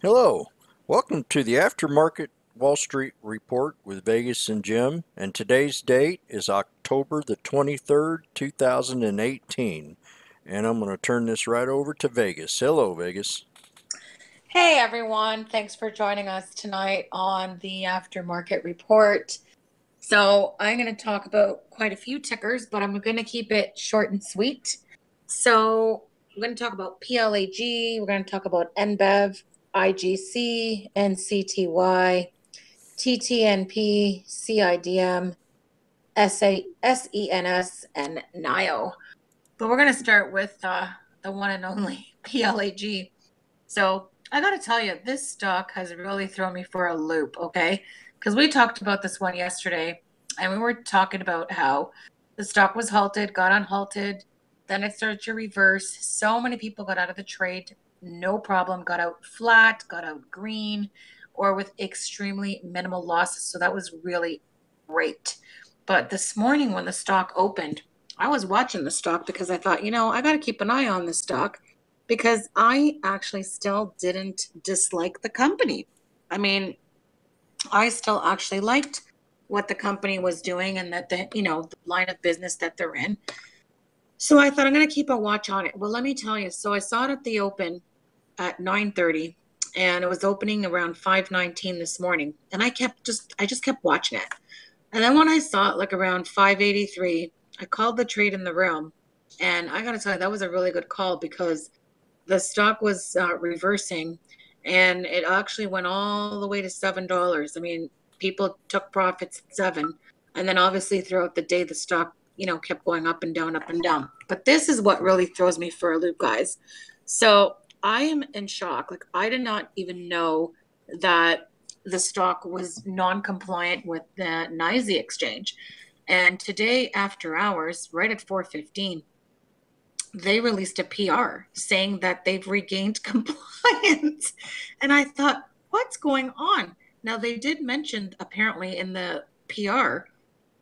Hello, welcome to the Aftermarket Wall Street Report with Vegas and Jim, and today's date is October the 23rd, 2018. And I'm going to turn this right over to Vegas. Hello, Vegas. Hey everyone, thanks for joining us tonight on the Aftermarket Report. So, I'm going to talk about quite a few tickers, but I'm going to keep it short and sweet. So, we're going to talk about PLAG, we're going to talk about NBEV, IGC, NCTY, TTNP, CIDM, SENS, and NIO. But we're going to start with the one and only PLAG. So I got to tell you, this stock has really thrown me for a loop, okay? Because we talked about this one yesterday, and we were talking about how the stock was halted, got unhalted, then it started to reverse. So many people got out of the trade, no problem, got out flat, got out green, or with extremely minimal losses. So that was really great. But this morning when the stock opened, I was watching the stock because I thought, I got to keep an eye on this stock because I actually still didn't dislike the company. I mean, I still actually liked what the company was doing and that the line of business that they're in. So I thought I'm going to keep a watch on it. Well, let me tell you. So I saw it at the open at 9:30 and it was opening around 5:19 this morning and I just kept watching it. And then when I saw it like around 5:83, I called the trade in the room and I got to tell you that was a really good call because the stock was reversing and it actually went all the way to $7. I mean, people took profits at 7, and then obviously throughout the day the stock kept going up and down, up and down. But this is what really throws me for a loop, guys. So I am in shock. Like, I did not even know that the stock was non-compliant with the NYSE exchange. And today after hours, right at 4:15, they released a PR saying that they've regained compliance. And I thought, what's going on? Now, they did mention apparently in the PR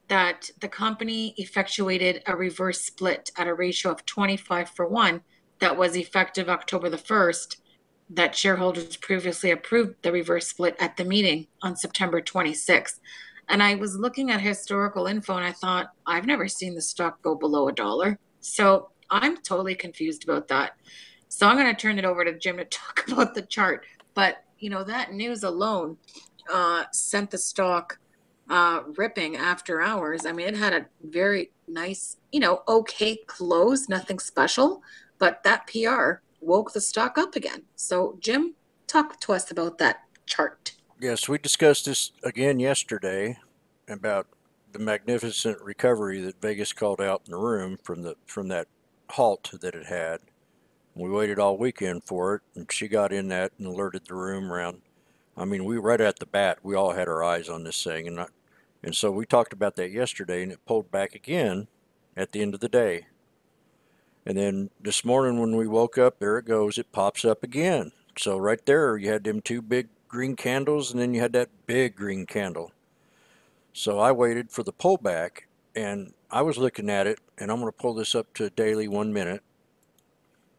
that the company effectuated a reverse split at a ratio of 25-for-1 that was effective October the 1st, that shareholders previously approved the reverse split at the meeting on September 26th. And I was looking at historical info and I thought, I've never seen the stock go below $1. So I'm totally confused about that. So I'm going to turn it over to Jim to talk about the chart. But, that news alone sent the stock ripping after hours. I mean, it had a very nice, okay close, nothing special, but that PR woke the stock up again. So, Jim, talk to us about that chart. Yes, we discussed this again yesterday about the magnificent recovery that Vegas called out in the room from that halt that it had. We waited all weekend for it, and she got in that and alerted the room around. I mean, we right at the bat, we all had our eyes on this thing, and so we talked about that yesterday, and it pulled back again at the end of the day. And then this morning when we woke up, there it goes, it pops up again. So right there, you had them two big green candles, and then you had that big green candle. So I waited for the pullback, and I was looking at it, and I'm going to pull this up to daily 1 minute.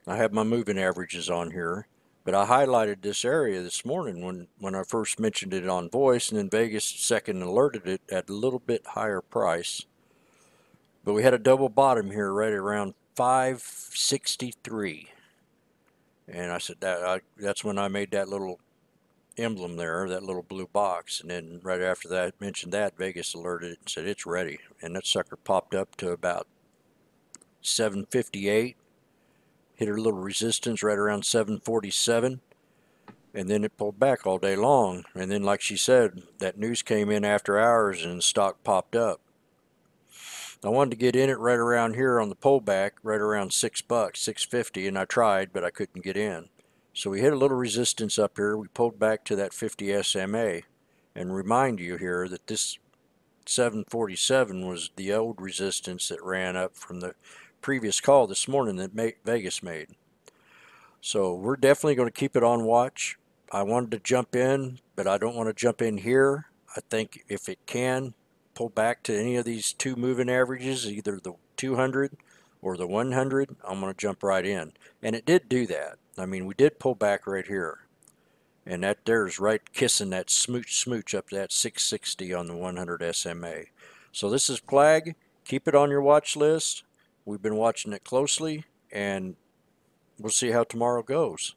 I have my moving averages on here, but I highlighted this area this morning when I first mentioned it on voice, and then Vegas second alerted it at a little bit higher price. But we had a double bottom here right around 563, and I said that's when I made that little emblem there, that little blue box, and then right after that I mentioned that, Vegas alerted it and said it's ready, and that sucker popped up to about 758, hit a little resistance right around 747, and then it pulled back all day long. And then, like she said, that news came in after hours and the stock popped up. I wanted to get in it right around here on the pullback, right around $6, 650, and I tried, but I couldn't get in. So we hit a little resistance up here. We pulled back to that 50 SMA, and remind you here that this 747 was the old resistance that ran up from the previous call this morning that Vegas made. So we're definitely going to keep it on watch. I wanted to jump in, but I don't want to jump in here. I think if it can pull back to any of these two moving averages, either the 200 or the 100, I'm going to jump right in. And it did do that. I mean, we did pull back right here. And that there's right kissing that smooch up to that 660 on the 100 SMA. So this is PLAG. Keep it on your watch list. We've been watching it closely, and we'll see how tomorrow goes.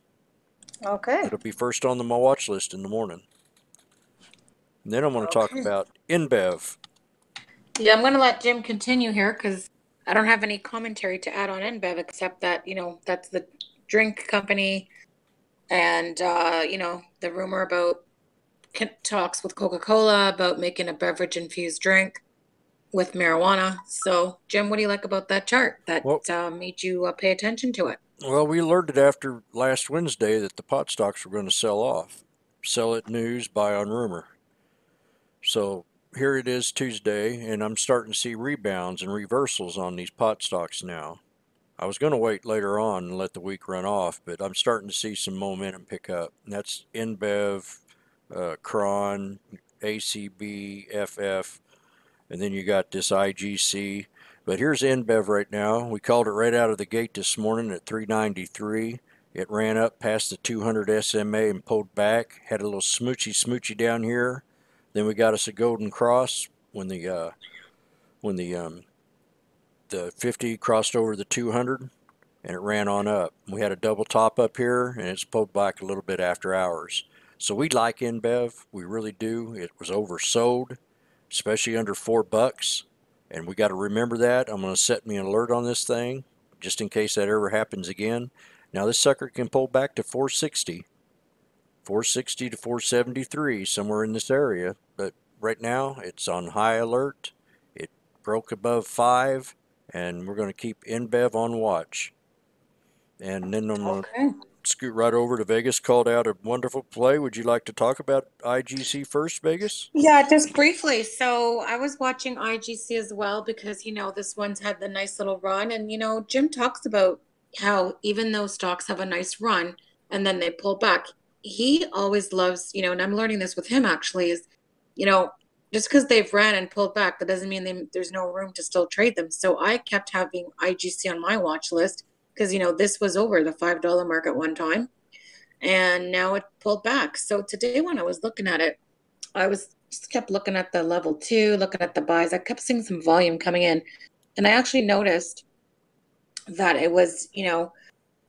Okay. It'll be first on my watch list in the morning. And then I'm going to talk Okay. about NBEV. Yeah, I'm going to let Jim continue here because I don't have any commentary to add on NBEV except that, that's the drink company and, the rumor about talks with Coca-Cola about making a beverage infused drink with marijuana. So, Jim, what do you like about that chart that Well, made you pay attention to it? well, we learned it after last Wednesday that the pot stocks were going to sell off. Sell at news, buy on rumor. So here it is Tuesday, and I'm starting to see rebounds and reversals on these pot stocks now. I was going to wait later on and let the week run off, but I'm starting to see some momentum pick up. And that's NBEV, Cron, ACB, FF, and then you got this IGC. But here's NBEV right now. We called it right out of the gate this morning at 393. It ran up past the 200 SMA and pulled back. Had a little smoochy down here. Then we got us a golden cross when the 50 crossed over the 200, and it ran on up. We had a double top up here, and it's pulled back a little bit after hours. So we like NBEV. We really do. It was oversold, especially under $4, and we got to remember that. I'm going to set me an alert on this thing just in case that ever happens again. Now this sucker can pull back to 460 to 473, somewhere in this area, but right now it's on high alert. It broke above 5, and we're going to keep NBEV on watch. And then I'm going to Okay. scoot right over to Vegas. Called out a wonderful play. Would you like to talk about IGC first, Vegas? Yeah, just briefly. So I was watching IGC as well because, this one's had the nice little run. And, Jim talks about how even though stocks have a nice run and then they pull back, he always loves, and I'm learning this with him actually, is, you know, just because they've ran and pulled back, that doesn't mean there's no room to still trade them. So I kept having IGC on my watch list because, this was over the $5 mark at one time. And now it pulled back. So today when I was looking at it, I was just kept looking at the level 2, looking at the buys. I kept seeing some volume coming in. And I actually noticed that it was,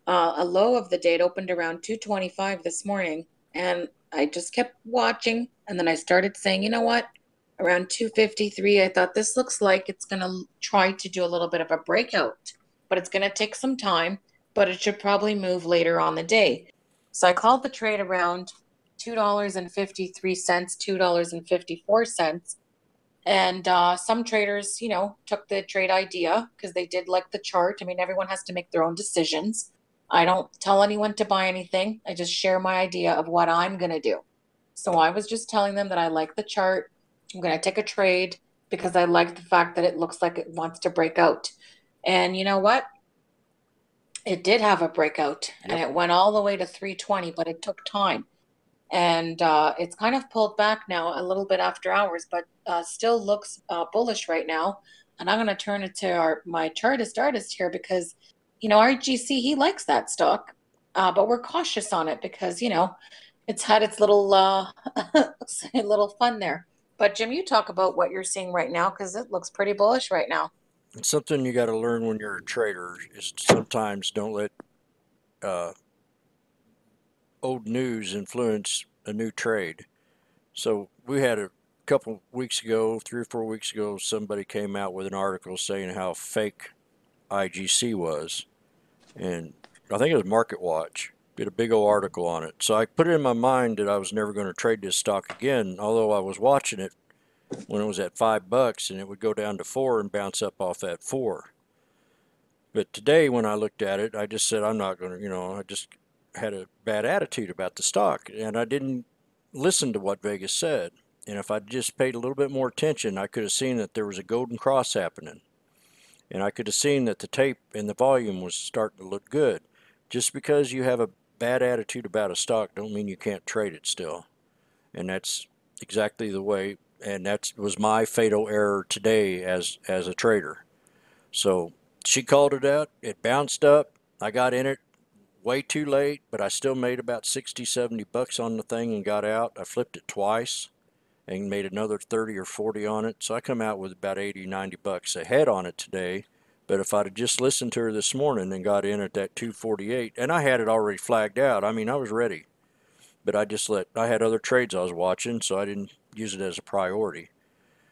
a low of the day. It opened around 225 this morning. And I just kept watching. And then I started saying, you know what? Around 253, I thought this looks like it's going to try to do a little bit of a breakout. But it's going to take some time. But it should probably move later on the day. So I called the trade around $2.53, $2.54. And some traders, took the trade idea because they did like the chart. I mean, everyone has to make their own decisions. I don't tell anyone to buy anything. I just share my idea of what I'm going to do. So I was just telling them that I like the chart. I'm going to take a trade because I like the fact that it looks like it wants to break out. And you know what? It did have a breakout and it went all the way to 320, but it took time. And it's kind of pulled back now a little bit after hours, but still looks bullish right now. And I'm going to turn it to my chartist artist here because, RGC, he likes that stock, but we're cautious on it because, it's had its little little fun there. But Jim, you talk about what you're seeing right now because it looks pretty bullish right now. It's something you got to learn when you're a trader is sometimes don't let old news influence a new trade. So we had a couple weeks ago, 3 or 4 weeks ago, somebody came out with an article saying how fake IGC was, and I think it was Market Watch did a big old article on it. So I put it in my mind that I was never going to trade this stock again, although I was watching it when it was at $5 and it would go down to 4 and bounce up off that 4. But today when I looked at it, I just said I'm not going to, I just had a bad attitude about the stock and I didn't listen to what Vegas said. And if I'd just paid a little bit more attention, I could have seen that there was a golden cross happening. And I could have seen that the tape and the volume was starting to look good. Just because you have a bad attitude about a stock don't mean you can't trade it still. And that's exactly the way, and that was my fatal error today as a trader. So she called it out. It bounced up. I got in it way too late, but I still made about 60, 70 bucks on the thing and got out. I flipped it twice and made another 30 or 40 on it. So I come out with about 80, 90 bucks ahead on it today. But if I'd have just listened to her this morning and got in at that 248, and I had it already flagged out, I mean, I was ready. But I had other trades I was watching, so I didn't use it as a priority.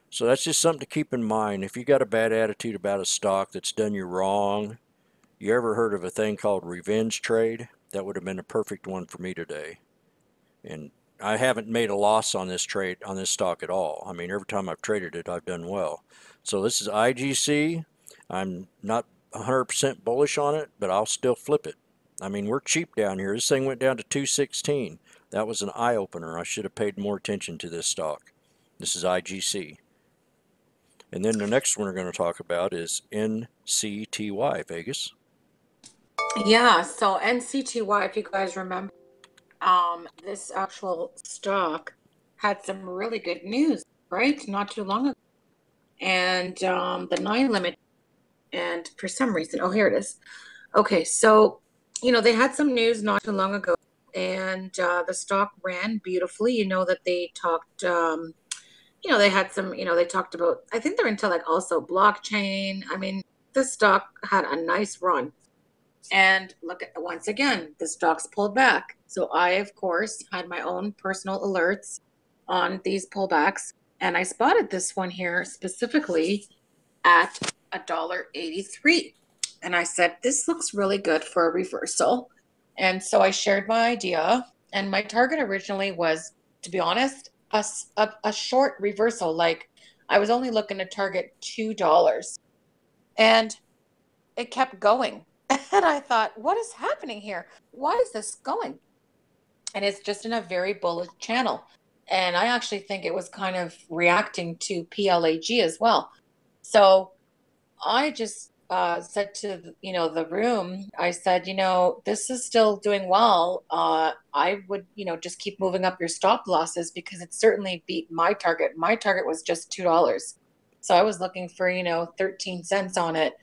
So that's just something to keep in mind. If you got a bad attitude about a stock that's done you wrong, you ever heard of a thing called revenge trade? That would have been a perfect one for me today. And I haven't made a loss on this trade, on this stock at all. I mean, every time I've traded it, I've done well. So this is IGC. I'm not 100% bullish on it, but I'll still flip it. I mean, we're cheap down here. This thing went down to 216. That was an eye opener. I should have paid more attention to this stock. This is IGC. And then the next one we're going to talk about is NCTY, Vegas. Yeah, so NCTY, if you guys remember, this actual stock had some really good news, right? Not too long ago. And the 9 limit, and for some reason, oh, here it is. Okay, so, they had some news not too long ago, and the stock ran beautifully. You know that they talked, they had some, they talked about, I think they're into like also blockchain. I mean, this stock had a nice run. And look at, once again, the stocks pulled back. So I, of course, had my own personal alerts on these pullbacks. And I spotted this one here specifically at $1.83. And I said, this looks really good for a reversal. And so I shared my idea. And my target originally was, to be honest, a short reversal. Like I was only looking to target $2. And it kept going. And I thought, what is happening here? Why is this going? And it's just in a very bullish channel. And I actually think it was kind of reacting to PLAG as well. So I just said to the room, I said, this is still doing well. I would just keep moving up your stop losses because it certainly beat my target. My target was just $2, so I was looking for 13 cents on it,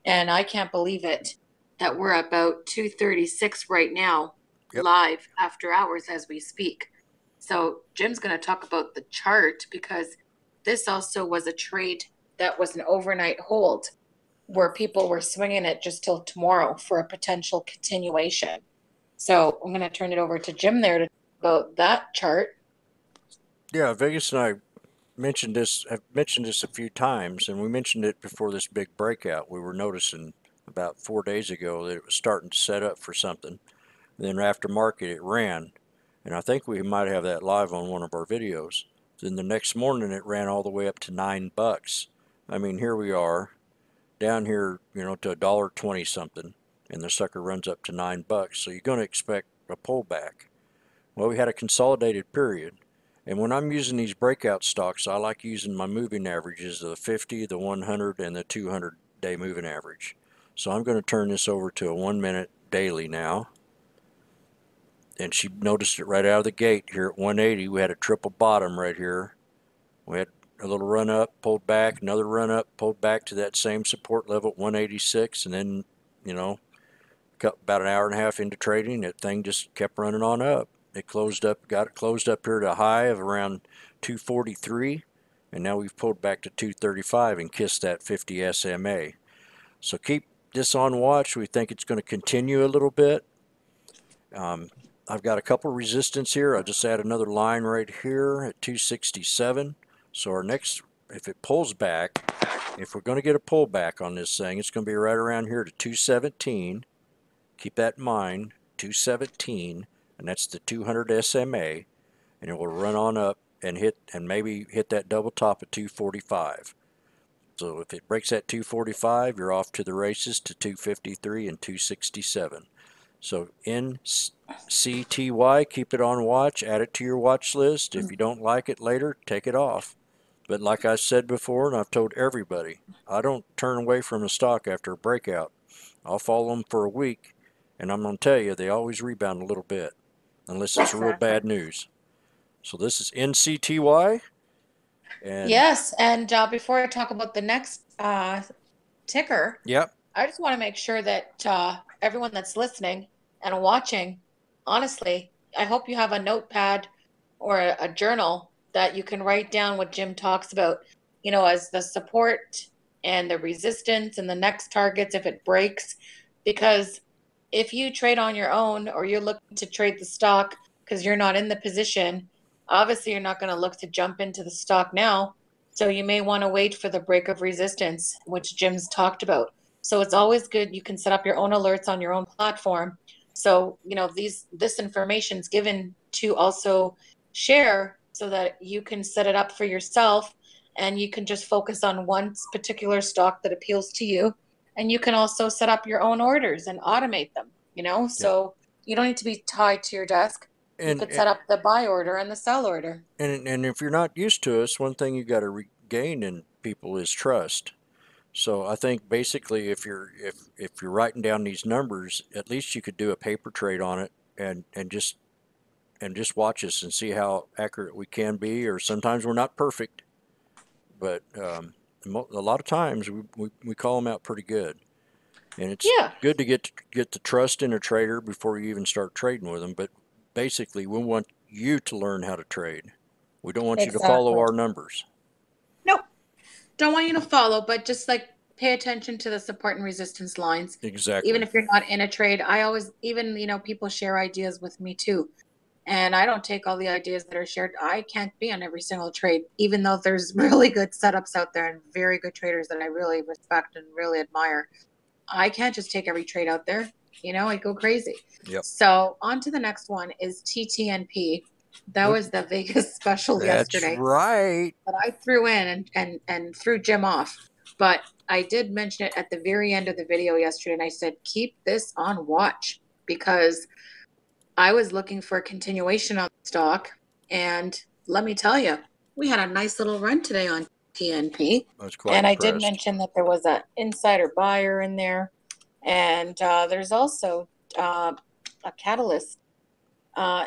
and I can't believe it that we're about 236 right now, Yep. live after hours as we speak. So Jim's going to talk about the chart because this also was a trade that was an overnight hold where people were swinging it just till tomorrow for a potential continuation. So I'm going to turn it over to Jim there to talk about that chart. Yeah, Vegas and I have mentioned this a few times, and we mentioned it before this big breakout. We were noticing about 4 days ago that it was starting to set up for something. And then after market, it ran, and I think we might have that live on one of our videos. Then the next morning, it ran all the way up to $9. I mean, here we are, down here, to $1.20 something, and the sucker runs up to $9. So you're going to expect a pullback. Well, we had a consolidated period. And when I'm using these breakout stocks, I like using my moving averages of the 50, the 100, and the 200-day moving average. So I'm going to turn this over to a 1-minute daily now. And she noticed it right out of the gate here at 180. We had a triple bottom right here. We had a little run up, pulled back, another run up, pulled back to that same support level at 186. And then, about an hour and a half into trading, that thing just kept running on up. It closed up, got it closed up here at a high of around 243, and now we've pulled back to 235 and kissed that 50 SMA. So keep this on watch. We think it's going to continue a little bit. I've got a couple resistance here. I'll just add another line right here at 267. So our next, if it pulls back, if we're going to get a pullback on this thing, it's going to be right around here to 217. Keep that in mind, 217. And that's the 200 SMA, and it will run on up and maybe hit that double top at 245. So if it breaks that 245, you're off to the races to 253 and 267. So NCTY, keep it on watch, add it to your watch list. If you don't like it later, take it off. But like I said before, and I've told everybody, I don't turn away from a stock after a breakout. I'll follow them for a week, and I'm going to tell you, they always rebound a little bit. Unless it's real bad news. So this is NCTY. And yes, and before I talk about the next ticker, yep. I just want to make sure that everyone that's listening and watching, honestly, I hope you have a notepad or a journal that you can write down what Jim talks about, as the support and the resistance and the next targets if it breaks. Because if you trade on your own or you're looking to trade the stock because you're not in the position, obviously you're not going to look to jump into the stock now. So you may want to wait for the break of resistance, which Jim's talked about. So it's always good. You can set up your own alerts on your own platform. So, this information is given to also share so that you can set it up for yourself and you can just focus on one particular stock that appeals to you. And you can also set up your own orders and automate them, Yep. so you don't need to be tied to your desk. You And could set up the buy order and the sell order. and if you're not used to us, one thing you got to regain in people is trust. So I think basically, if you're writing down these numbers, at least you could do a paper trade on it and just watch us and see how accurate we can be. Or sometimes we're not perfect, but a lot of times we call them out pretty good. And it's Yeah, good to get the trust in a trader before you even start trading with them. But basically, we want you to learn how to trade. We don't want you to follow exactly. our numbers. Nope. Don't want you to follow, but just like pay attention to the support and resistance lines. Even Exactly. if you're not in a trade, I always, even, people share ideas with me too. And I don't take all the ideas that are shared. I can't be on every single trade, even though there's really good setups out there and very good traders that I really respect and really admire. I can't just take every trade out there. I go crazy. Yep. So on to the next one is TTNP. That was the Vegas special That's yesterday right. that I threw in and threw Jim off. But I did mention it at the very end of the video yesterday, and I said, keep this on watch because I was looking for a continuation on stock. And let me tell you, we had a nice little run today on TNP. I was quite And I did impressed. mention that there was an insider buyer in there. And there's also a Catalyst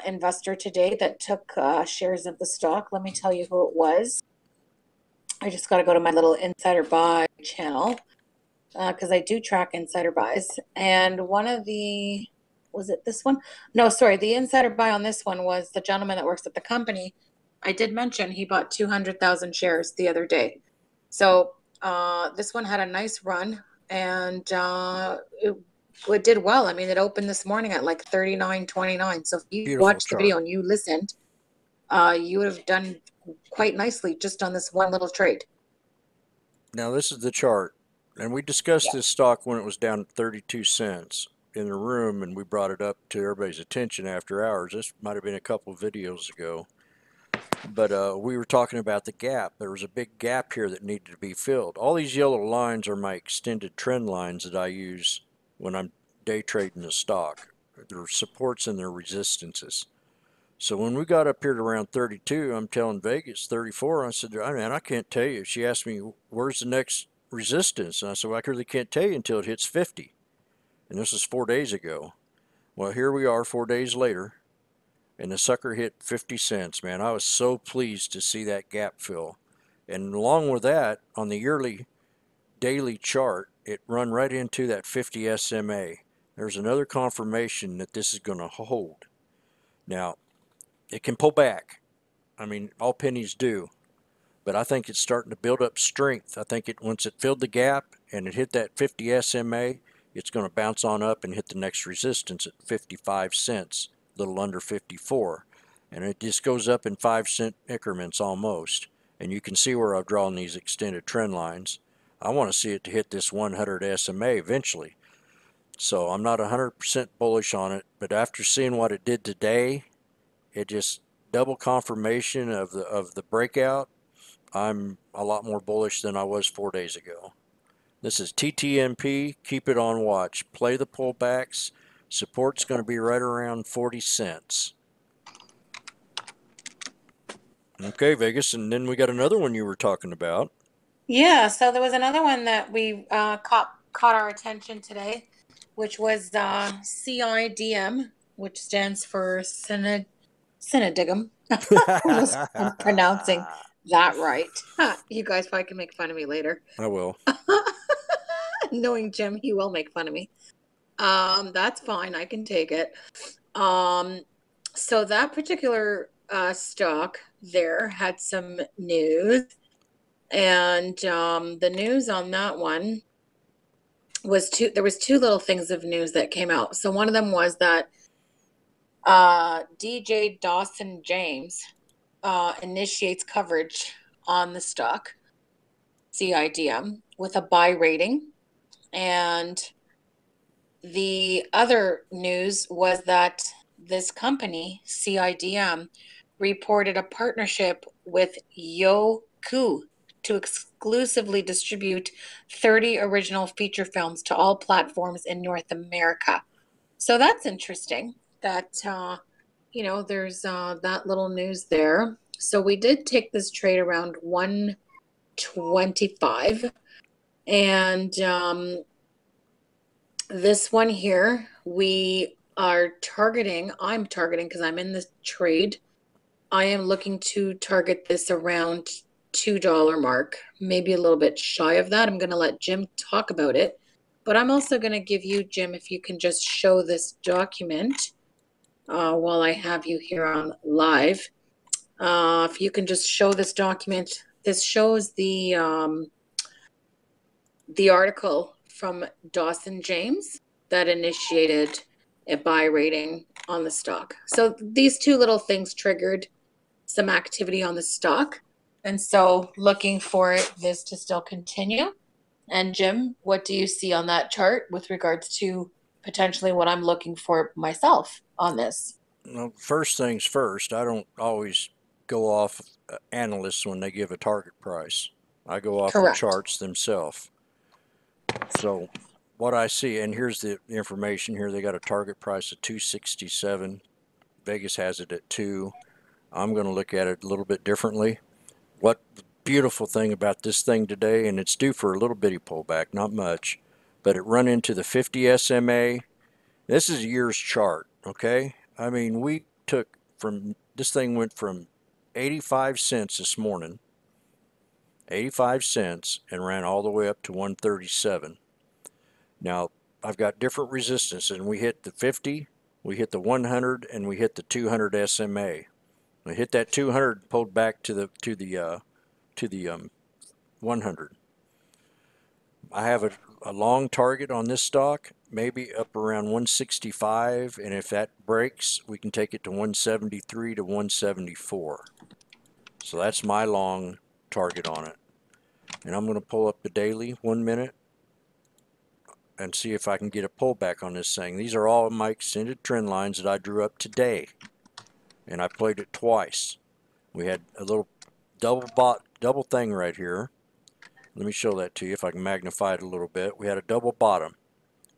investor today that took shares of the stock. Let me tell you who it was. I just got to go to my little insider buy channel because I do track insider buys. And was it this one? No, sorry. The insider buy on this one was the gentleman that works at the company. I did mention he bought 200,000 shares the other day. So this one had a nice run and it did well. I mean, it opened this morning at like 39.29. So if you Beautiful watched the chart. video and you listened, you would have done quite nicely just on this one little trade. Now this is the chart, and we discussed Yeah. this stock when it was down at 32 cents in the room, and we brought it up to everybody's attention after hours. This might have been a couple of videos ago, but we were talking about the gap. There was a big gap here that needed to be filled. All these yellow lines are my extended trend lines that I use when I'm day trading the stock. There are supports and there are resistances. So when we got up here to around 32, I'm telling Vegas 34. I said, man, I can't tell you. She asked me, where's the next resistance? And I said, well, I really can't tell you until it hits 50. And this is 4 days ago. Well, here we are 4 days later, and the sucker hit 50 cents, man. I was so pleased to see that gap fill. And along with that, on the yearly daily chart, it run right into that 50 SMA. There's another confirmation that this is going to hold. Now, it can pull back. I mean, all pennies do. But I think it's starting to build up strength. I think once it filled the gap and it hit that 50 SMA, it's going to bounce on up and hit the next resistance at 55 cents, a little under 54. And it just goes up in 5-cent increments almost. And you can see where I've drawn these extended trend lines. I want to see it to hit this 100 SMA eventually. So I'm not 100% bullish on it, but after seeing what it did today, it just double confirmation of the breakout. I'm a lot more bullish than I was 4 days ago. This is TTNP. Keep it on watch. Play the pullbacks. Support's going to be right around 40 cents. Okay, Vegas, and then we got another one you were talking about. Yeah, so there was another one that we caught our attention today, which was CIDM, which stands for Synodigm. I'm pronouncing that right. You guys probably can make fun of me later. I will. Knowing Jim, he will make fun of me. That's fine. I can take it. Um, so that particular stock there had some news, and the news on that one was there was two little things of news that came out. So one of them was that DJ Dawson James initiates coverage on the stock CIDM with a buy rating. And the other news was that this company, CIDM, reported a partnership with Yoku to exclusively distribute 30 original feature films to all platforms in North America. So that's interesting that, there's that little news there. So we did take this trade around 125. And this one here, I'm targeting because I'm in the trade. I am looking to target this around $2 mark, maybe a little bit shy of that. I'm going to let Jim talk about it, but I'm also going to give you, Jim, if you can just show this document while I have you here on live. If you can just show this document, this shows the article from Dawson James that initiated a buy rating on the stock. So these two little things triggered some activity on the stock. And so looking for this to still continue. And Jim, what do you see on that chart with regards to potentially what I'm looking for myself on this? Well, first things first, I don't always go off analysts when they give a target price. I go off the Correct. charts themselves. So what I see, and here's the information here, they got a target price of 267. Vegas has it at 2. I'm going to look at it a little bit differently. What the beautiful thing about this thing today, and it's due for a little bitty pullback, not much, but it run into the 50 SMA. This is a year's chart, okay? I mean, we took from, this thing went from 85 cents this morning, 85 cents, and ran all the way up to 137. Now, I've got different resistances, and we hit the 50, we hit the 100, and we hit the 200 SMA. We hit that 200, pulled back to the 100. I have a long target on this stock, maybe up around 165, and if that breaks, we can take it to 173 to 174. So that's my long target on it. And I'm going to pull up the daily 1 minute and see if I can get a pullback on this thing. These are all my extended trend lines that I drew up today, and I played it twice. We had a little double thing right here. Let me show that to you if I can magnify it a little bit. We had a double bottom.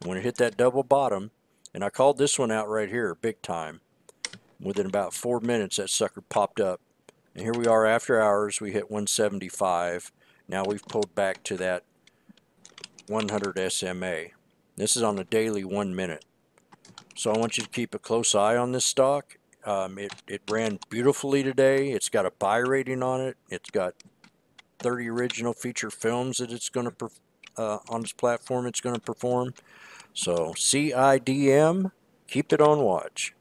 When it hit that double bottom, and I called this one out right here big time, within about 4 minutes that sucker popped up. And here we are after hours, we hit 175. Now we've pulled back to that 100 SMA. This is on the daily 1 minute. So I want you to keep a close eye on this stock. It ran beautifully today. It's got a buy rating on it. It's got 30 original feature films that it's going to on its platform it's going to perform. So CIDM, keep it on watch.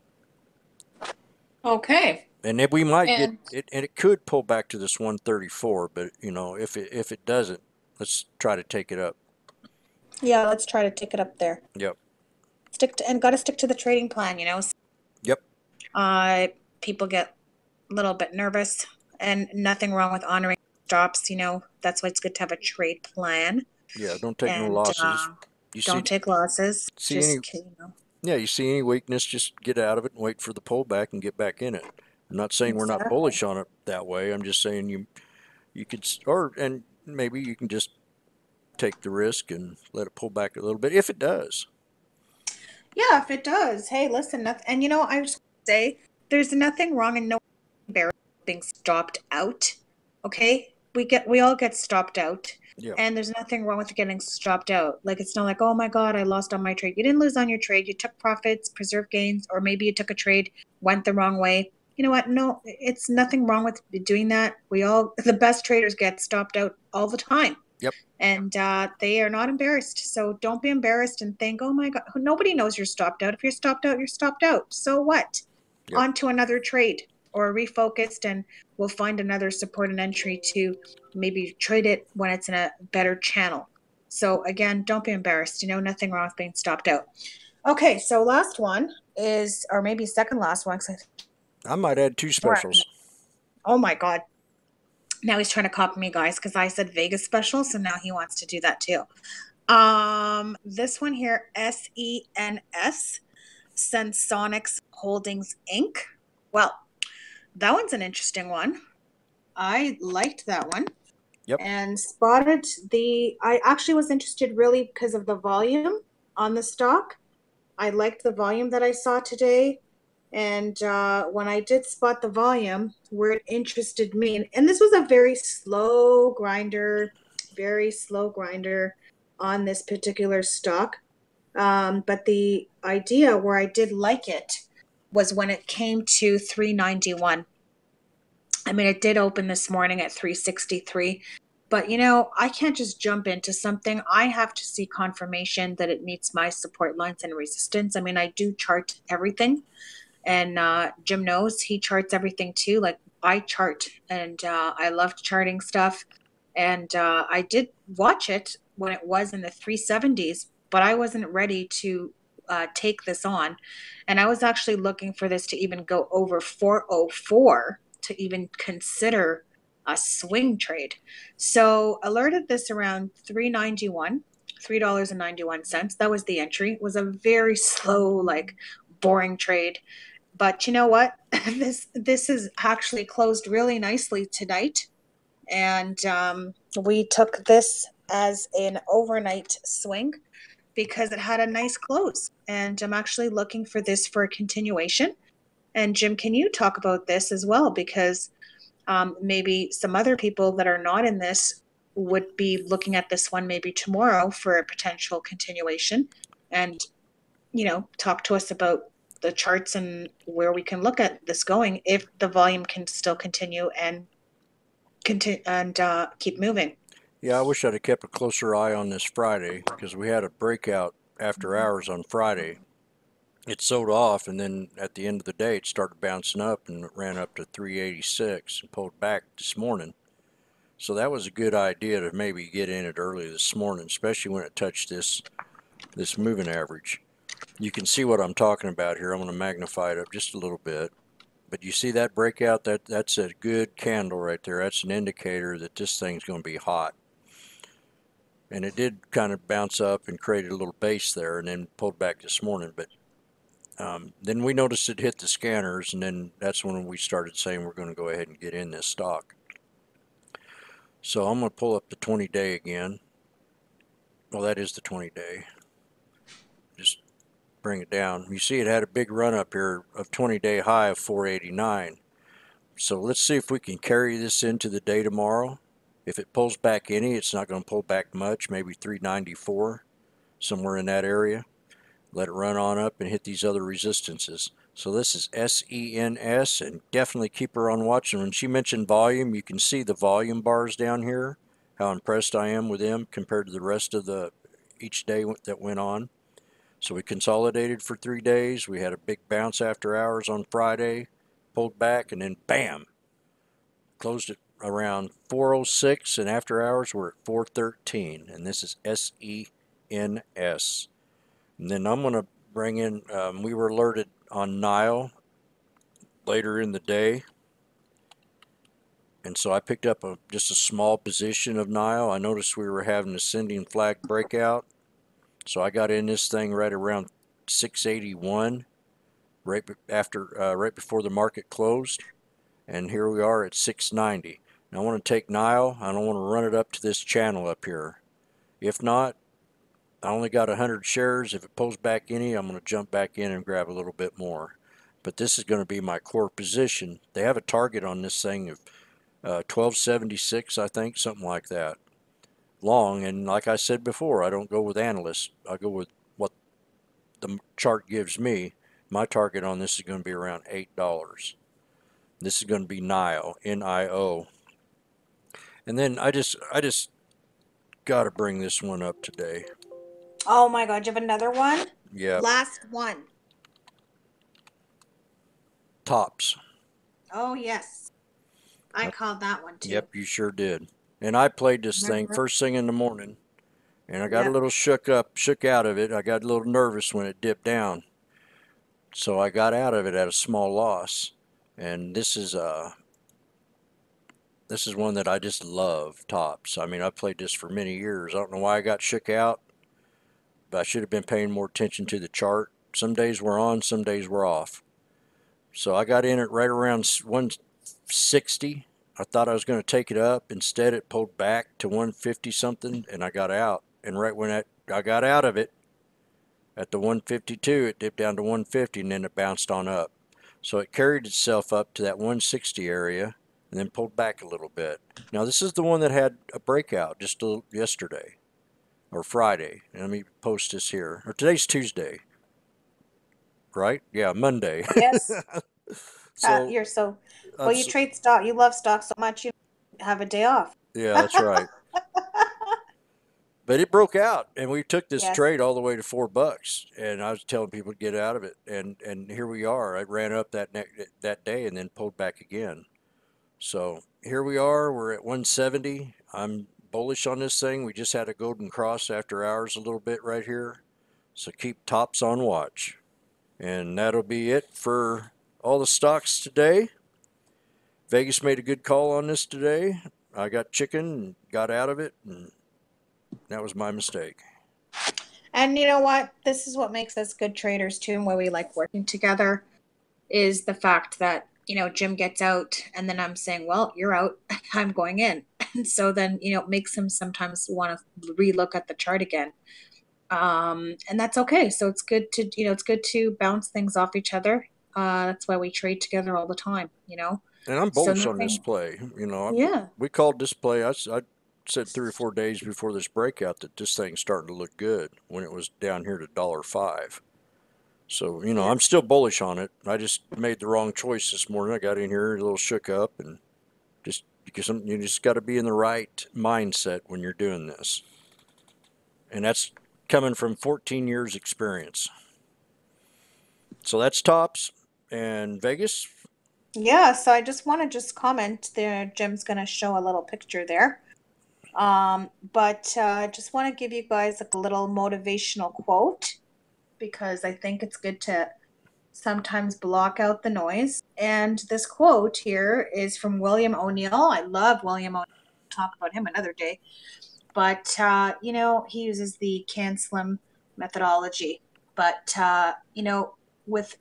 Okay. And then we might get it, and it could pull back to this 134. But if it doesn't, let's try to take it up. Yeah, let's try to take it up there. Yep. Gotta stick to the trading plan, Yep. People get a little bit nervous, and nothing wrong with honoring stops. That's why it's good to have a trade plan. Yeah, don't take no losses. Don't take losses. Yeah, you see any weakness, just get out of it and wait for the pullback and get back in it. I'm not saying we're not bullish on it that way. I'm just saying you could, and maybe you can just take the risk and let it pull back a little bit if it does. Yeah, if it does. Hey, listen, and I just say there's nothing wrong in no being stopped out. Okay, we all get stopped out. Yeah. And there's nothing wrong with getting stopped out. Like, it's not like, oh my God, I lost on my trade. You didn't lose on your trade. You took profits, preserved gains, or maybe you took a trade, went the wrong way. You know what? No, it's nothing wrong with doing that. The best traders get stopped out all the time. Yep. And they are not embarrassed. So don't be embarrassed and think, oh my God, nobody knows you're stopped out. If you're stopped out, you're stopped out. So what? Yep. On to another trade or refocused, and we'll find another support and entry to maybe trade it when it's in a better channel. So again, don't be embarrassed. Nothing wrong with being stopped out. Okay, so last one is, or maybe second last one, because I might add 2 specials. Oh my God. Now he's trying to copy me, guys, because I said Vegas special, so now he wants to do that too. This one here, SENS, Sensonics Holdings Inc. Well, that one's an interesting one. I liked that one. Yep. And spotted I actually was interested really because of the volume on the stock. I liked the volume that I saw today. And when I did spot the volume, where it interested me, and this was a very slow grinder on this particular stock. But the idea where I did like it was when it came to 391. I mean, it did open this morning at 363. But, I can't just jump into something. I have to see confirmation that it meets my support lines and resistance. I mean, I do chart everything. And Jim knows he charts everything too. Like I chart, and I love charting stuff. And I did watch it when it was in the 370s, but I wasn't ready to take this on. And I was actually looking for this to even go over 404 to even consider a swing trade. So alerted this around 391. $3.91. That was the entry. It was a very slow, boring trade. But you know what? This is actually closed really nicely tonight. And we took this as an overnight swing because it had a nice close. And I'm actually looking for this for a continuation. And Jim, can you talk about this as well? Because maybe some other people that are not in this would be looking at this one maybe tomorrow for a potential continuation, and talk to us about the charts and where we can look at this going if the volume can still continue and keep moving. Yeah, I wish I'd have kept a closer eye on this Friday because we had a breakout after hours on Friday. It sold off, and then at the end of the day, it started bouncing up and it ran up to 386 and pulled back this morning. So that was a good idea to maybe get in it early this morning, especially when it touched this moving average. You can see what I'm talking about here. I'm going to magnify it up just a little bit. But you see that breakout? That's a good candle right there. That's an indicator that this thing's going to be hot. And it did kind of bounce up and create a little base there and then pulled back this morning. But then we noticed it hit the scanners, and then that's when we started saying we're going to go ahead and get in this stock. So I'm going to pull up the 20-day again. Well, that is the 20-day. Just bring it down. You see it had a big run up here of 20-day high of 489. So let's see if we can carry this into the day tomorrow. If it pulls back any, it's not going to pull back much, maybe 394, somewhere in that area. Let it run on up and hit these other resistances. So this is SENS, and definitely keep her on watching. When she mentioned volume, you can see the volume bars down here, how impressed I am with them compared to the rest of each day that went on. So we consolidated for 3 days. We had a big bounce after hours on Friday, pulled back, and then bam, closed it around 406, and after hours we're at 413, and this is SENS. And then I'm going to bring in, we were alerted on NIO later in the day, and so I picked up just a small position of NIO. I noticed we were having an ascending flag breakout, so I got in this thing right around 681, right before the market closed, and here we are at 690. Now I want to take NIO. I don't want to run it up to this channel up here. If not, I only got 100 shares. If it pulls back any, I'm going to jump back in and grab a little bit more. But this is going to be my core position. They have a target on this thing of 1276, I think, something like that. Long, and like I said before, I don't go with analysts. I go with what the chart gives me. My target on this is going to be around $8. This is going to be NIO, N-I-O. And then I just got to bring this one up today. Oh my God, you have another one? Yeah, Last one. tops. Oh yes. I called that one too. Yep, you sure did. And I played this thing Remember? first thing in the morning, and I got a Yep. little shook out of it. I got a little nervous when it dipped down, so I got out of it at a small loss. And this is one that I just love, tops. I mean, I played this for many years. I don't know why I got shook out, but I should have been paying more attention to the chart. Some days we're on, some days we're off. So I got in it right around 160. I thought I was going to take it up. Instead, it pulled back to 150 something, and I got out. And right when I got out of it at the 152, it dipped down to 150, and then it bounced on up. So it carried itself up to that 160 area and then pulled back a little bit. Now, this is the one that had a breakout just yesterday or Friday. And let me post this here. Or today's Tuesday, right? Yeah, Monday. Yes. So You're so I'm well. You trade stock. You love stock so much. You have a day off. yeah, that's right. But it broke out, and we took this Yes. trade all the way to $4, and I was telling people to get out of it, and here we are. I ran up that day and then pulled back again. So here we are. We're at 170. I'm bullish on this thing. We just had a golden cross after hours a little bit right here, so keep tops on watch. And that'll be it for all the stocks today. Vegas made a good call on this today. I got chicken and got out of it, and that was my mistake. And you know what? This is what makes us good traders too, and why we like working together, is the fact that, Jim gets out and then I'm saying, well, you're out, I'm going in. And so then, it makes him sometimes want to relook at the chart again. And that's okay. So it's good to bounce things off each other. That's why we trade together all the time, And I'm So bullish on this nothing, play. yeah. We called this play. I said 3 or 4 days before this breakout that this thing's starting to look good when it was down here to $1.05. So, Yeah. I'm still bullish on it. I just made the wrong choice this morning. I got in here a little shook up, and just because you just got to be in the right mindset when you're doing this. And that's coming from 14 years experience. So that's tops. And Vegas, Yeah, so I just want to comment there. Jim's going to show a little picture there. But I just want to give you guys a little motivational quote, because I think it's good to sometimes block out the noise. And this quote here is from William O'Neill. I love William O'Neill. Talk about him another day. But, he uses the CAN-SLIM methodology. But, with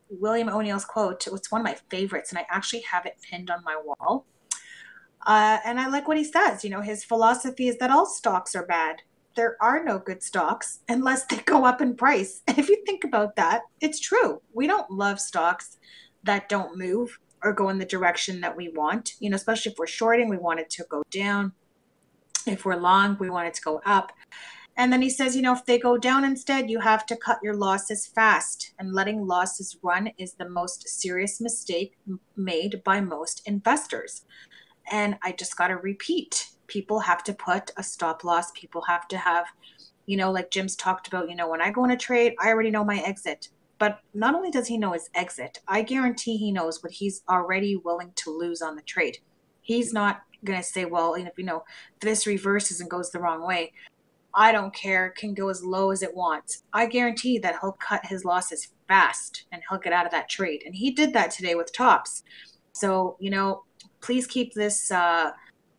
William O'Neill's quote, it's one of my favorites, and I actually have it pinned on my wall. And I like what he says. His philosophy is that all stocks are bad. There are no good stocks unless they go up in price. And if you think about that, it's true. We don't love stocks that don't move or go in the direction that we want. Especially if we're shorting, we want it to go down. If we're long, we want it to go up. And then he says, if they go down instead, you have to cut your losses fast. And letting losses run is the most serious mistake made by most investors. And I just got to repeat, people have to put a stop loss. People have to have, like Jim's talked about, when I go in a trade, I already know my exit. But not only does he know his exit, I guarantee he knows what he's already willing to lose on the trade. He's not going to say, well, if this reverses and goes the wrong way, I don't care, it can go as low as it wants. I guarantee that he'll cut his losses fast and he'll get out of that trade. And he did that today with tops. So, please keep this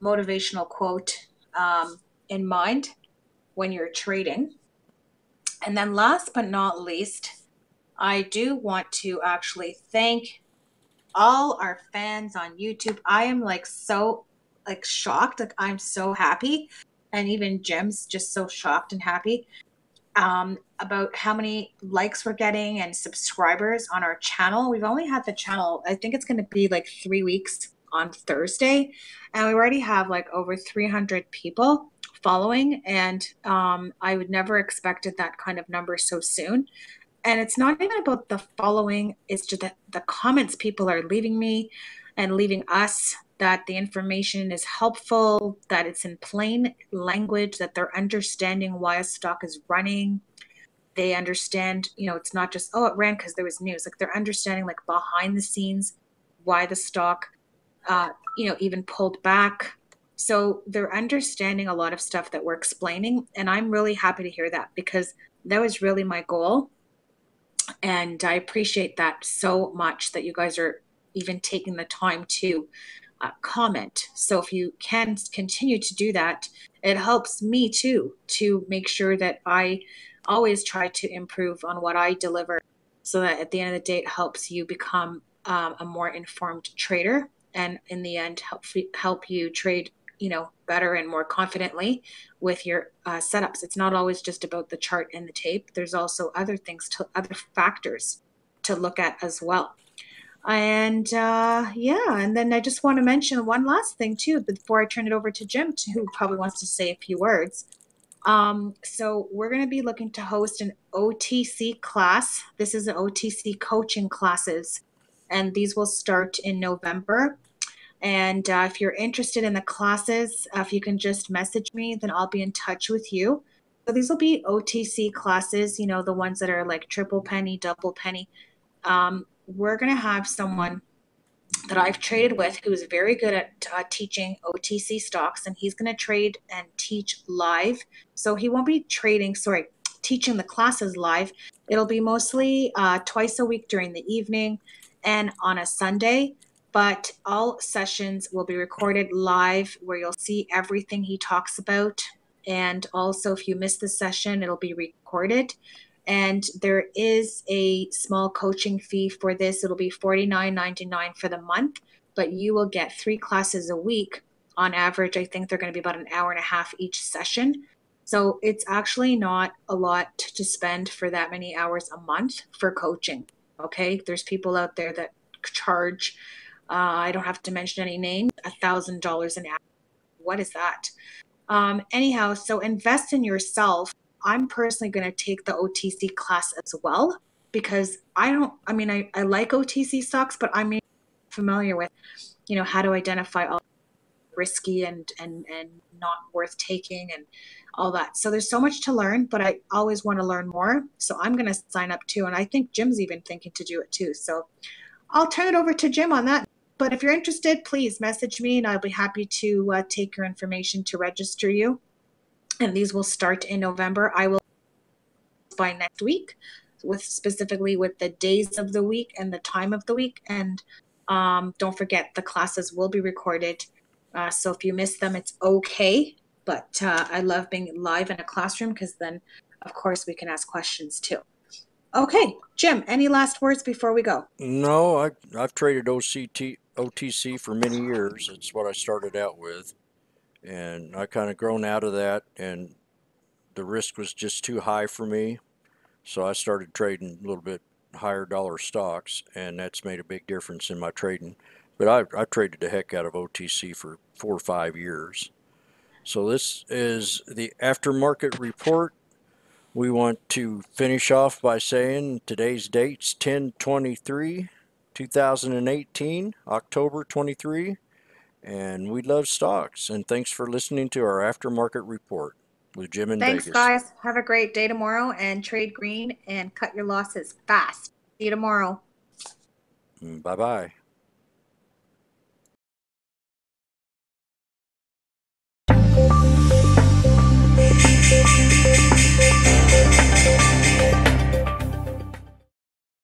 motivational quote in mind when you're trading. And then last but not least, I do want to actually thank all our fans on YouTube. I am so shocked. I'm so happy. And even Jim's just so shocked and happy about how many likes we're getting and subscribers on our channel. We've only had the channel, I think it's going to be 3 weeks on Thursday, and we already have over 300 people following, and I would never expected that kind of number so soon. And it's not even about the following, it's just the comments people are leaving me and leaving us. that the information is helpful, that it's in plain language, that they're understanding why a stock is running. They understand, you know, it's not just, oh, it ran because there was news. Like they're understanding like behind the scenes why the stock, you know, even pulled back. So they're understanding a lot of stuff that we're explaining. And I'm really happy to hear that because that was really my goal. And I appreciate that so much that you guys are even taking the time to comment. So if you can continue to do that, it helps me too to make sure that I always try to improve on what I deliver so that at the end of the day, it helps you become a more informed trader. And in the end, help you trade, you know, better and more confidently with your setups. It's not always just about the chart and the tape. There's also other things, other factors to look at as well. And yeah, and then I just want to mention one last thing too before I turn it over to Jim, who probably wants to say a few words. So we're going to be looking to host an OTC class. This is an OTC coaching classes, and these will start in November. And if you're interested in the classes, if you can just message me, then I'll be in touch with you. So these will be OTC classes, you know, the ones that are like triple penny, double penny. We're going to have someone that I've traded with who's very good at teaching OTC stocks, and he's going to trade and teach live. So he won't be teaching the classes live. It'll be mostly twice a week during the evening and on a Sunday. But all sessions will be recorded live where you'll see everything he talks about. And also, if you miss the session, it'll be recorded. And there is a small coaching fee for this. It'll be $49.99 for the month, but you will get 3 classes a week. On average, I think they're going to be about an hour and a half each session. So it's actually not a lot to spend for that many hours a month for coaching. Okay, there's people out there that charge, I don't have to mention any names, $1,000 an hour. What is that? Anyhow, so invest in yourself. I'm personally going to take the OTC class as well because I like OTC stocks, but I'm not familiar with, you know, how to identify all risky and not worth taking and all that. So there's so much to learn, but I always want to learn more. So I'm going to sign up too. And I think Jim's even thinking to do it too. So I'll turn it over to Jim on that. But if you're interested, please message me and I'll be happy to take your information to register you. And these will start in November. I will by next week, specifically with the days of the week and the time of the week. And don't forget, the classes will be recorded. So if you miss them, it's okay. But I love being live in a classroom because then, of course, we can ask questions too. Okay, Jim, any last words before we go? No, I've traded OTC for many years. It's what I started out with. And I kind of grown out of that, and the risk was just too high for me. So I started trading a little bit higher dollar stocks, and that's made a big difference in my trading. But I've traded the heck out of OTC for 4 or 5 years. So this is the aftermarket report. We want to finish off by saying today's date's 10/23/2018, October 23. And we love stocks. And thanks for listening to our aftermarket report with Jim in Vegas. Thanks, guys. Have a great day tomorrow and trade green and cut your losses fast. See you tomorrow. Bye-bye.